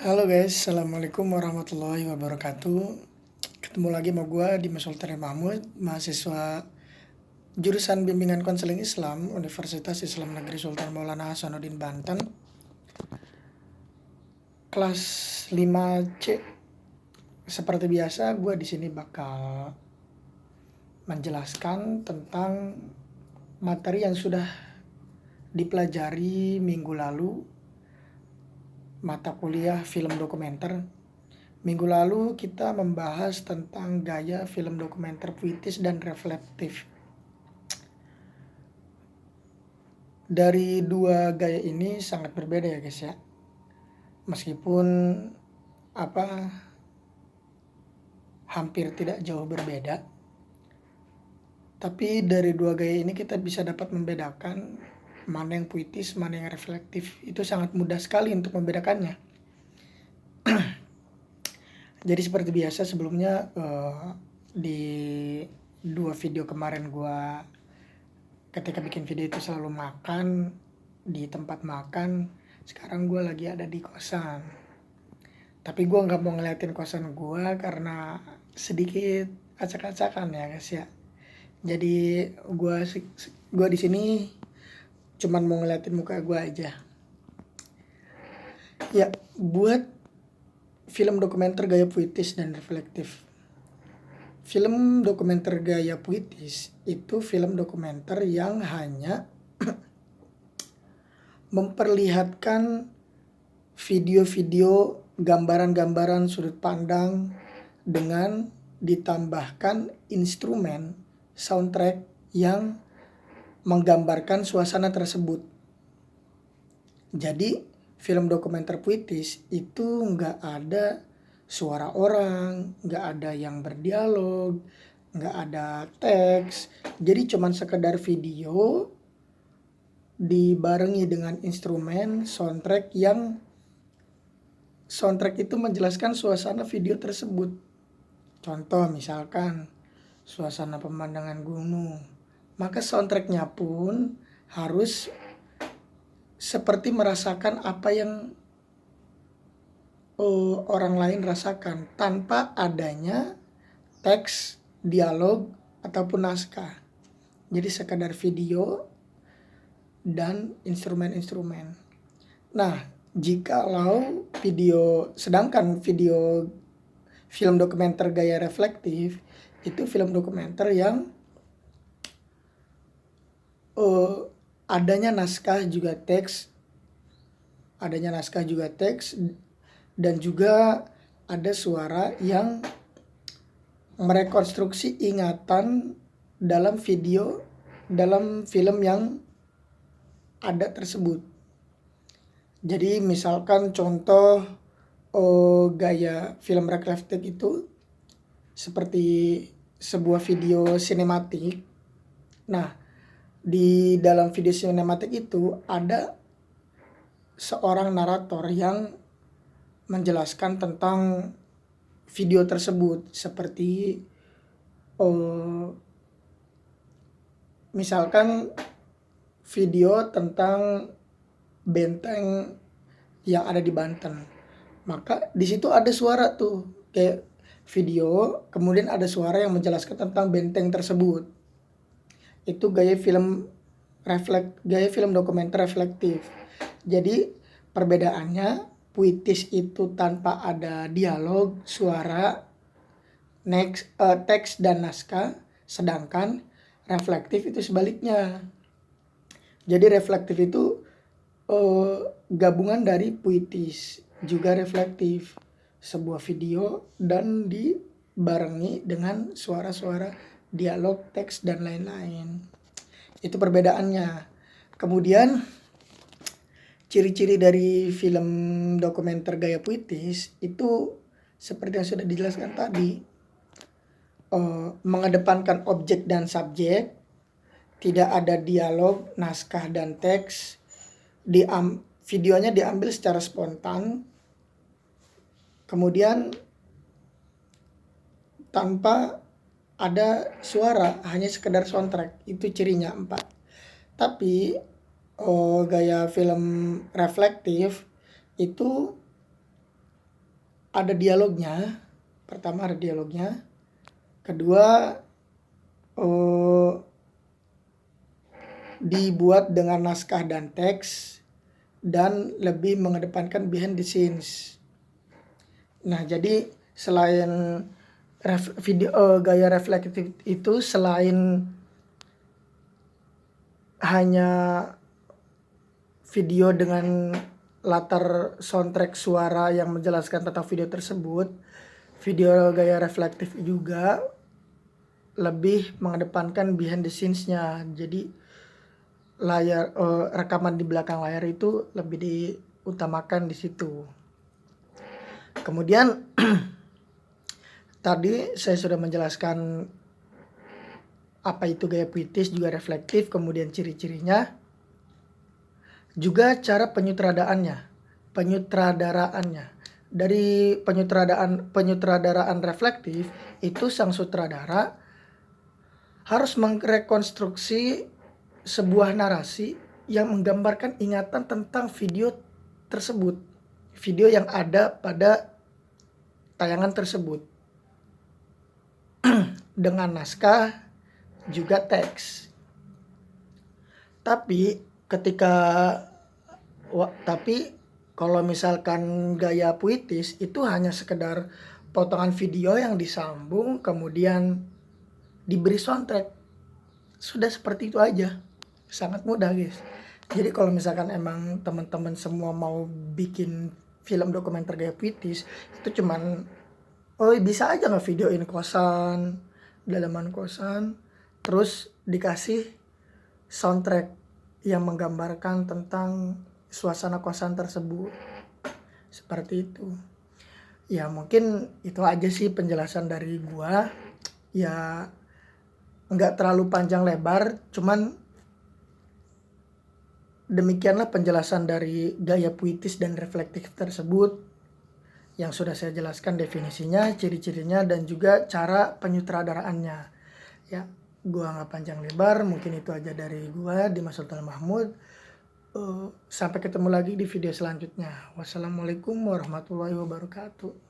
Halo guys, Assalamualaikum warahmatullahi wabarakatuh. Ketemu lagi sama gue di Sultan Mahmud, mahasiswa jurusan Bimbingan Konseling Islam Universitas Islam Negeri Sultan Maulana Hasanuddin Banten, kelas 5C. Seperti biasa, gue di sini bakal menjelaskan tentang materi yang sudah dipelajari minggu lalu, mata kuliah film dokumenter. Minggu lalu kita membahas tentang gaya film dokumenter puitis dan reflektif. Dari dua gaya ini sangat berbeda ya guys ya. Meskipun hampir tidak jauh berbeda, tapi dari dua gaya ini kita bisa dapat membedakan mana yang puitis, mana yang reflektif. Itu sangat mudah sekali untuk membedakannya. Jadi seperti biasa sebelumnya di dua video kemarin ketika bikin video itu selalu makan di tempat makan. Sekarang gue lagi ada di kosan. Tapi gue nggak mau ngeliatin kosan gue karena sedikit acak-acakan ya guys ya. Jadi gue di sini cuman mau ngeliatin muka gue aja. Ya, buat film dokumenter gaya puitis dan reflektif. Film dokumenter gaya puitis itu film dokumenter yang hanya memperlihatkan video-video, gambaran-gambaran sudut pandang dengan ditambahkan instrumen soundtrack yang menggambarkan suasana tersebut. Jadi film dokumenter puitis itu nggak ada suara orang, nggak ada yang berdialog, nggak ada teks. Jadi cuman sekedar video dibarengi dengan instrumen soundtrack itu menjelaskan suasana video tersebut. Contoh misalkan suasana pemandangan gunung, maka soundtracknya pun harus seperti merasakan apa yang orang lain rasakan tanpa adanya teks, dialog, ataupun naskah. Jadi sekadar video dan instrumen-instrumen. Nah, sedangkan video film dokumenter gaya reflektif itu film dokumenter yang adanya naskah juga teks, dan juga ada suara yang merekonstruksi ingatan dalam film yang ada tersebut. Jadi misalkan contoh gaya film reflektif itu seperti sebuah video sinematik. Nah, di dalam video sinematik itu ada seorang narator yang menjelaskan tentang video tersebut, seperti misalkan video tentang benteng yang ada di Banten. Maka di situ ada suara tuh kayak video, kemudian ada suara yang menjelaskan tentang benteng tersebut. Itu gaya film dokumenter reflektif. Jadi perbedaannya, puitis itu tanpa ada dialog, suara, teks dan naskah, sedangkan reflektif itu sebaliknya. Jadi reflektif itu gabungan dari puitis juga reflektif, sebuah video dan dibarengi dengan suara-suara, dialog, teks dan lain-lain. Itu perbedaannya. Kemudian ciri-ciri dari film dokumenter gaya puitis itu seperti yang sudah dijelaskan tadi, mengedepankan objek dan subjek, tidak ada dialog, naskah dan teks, videonya diambil secara spontan, kemudian tanpa ada suara, hanya sekedar soundtrack. Itu cirinya 4. Tapi gaya film reflektif itu ada dialognya. Pertama ada dialognya. Kedua dibuat dengan naskah dan teks dan lebih mengedepankan behind the scenes. Nah, jadi selain video gaya reflektif itu, selain hanya video dengan latar soundtrack suara yang menjelaskan tentang video tersebut, video gaya reflektif juga lebih mengedepankan behind the scenes-nya. Jadi layar rekaman di belakang layar itu lebih diutamakan di situ. Kemudian tadi saya sudah menjelaskan apa itu gaya puitis juga reflektif, kemudian ciri-cirinya, juga cara penyutradaraannya. Dari penyutradaraan reflektif itu sang sutradara harus merekonstruksi sebuah narasi yang menggambarkan ingatan tentang video tersebut, video yang ada pada tayangan tersebut, dengan naskah juga teks. Tapi kalau misalkan gaya puitis itu hanya sekedar potongan video yang disambung kemudian diberi soundtrack. Sudah seperti itu aja. Sangat mudah, guys. Jadi kalau misalkan emang teman-teman semua mau bikin film dokumenter gaya puitis, itu cuman bisa aja ngevideoin kosan, dalaman kosan, terus dikasih soundtrack yang menggambarkan tentang suasana kosan tersebut. Seperti itu. Ya mungkin itu aja sih penjelasan dari gua. Ya nggak terlalu panjang lebar, cuman demikianlah penjelasan dari gaya puitis dan reflektif tersebut yang sudah saya jelaskan definisinya, ciri-cirinya, dan juga cara penyutradaraannya. Ya, gua nggak panjang lebar, mungkin itu aja dari gua, Dimas Sultan Mahmud. Sampai ketemu lagi di video selanjutnya. Wassalamualaikum warahmatullahi wabarakatuh.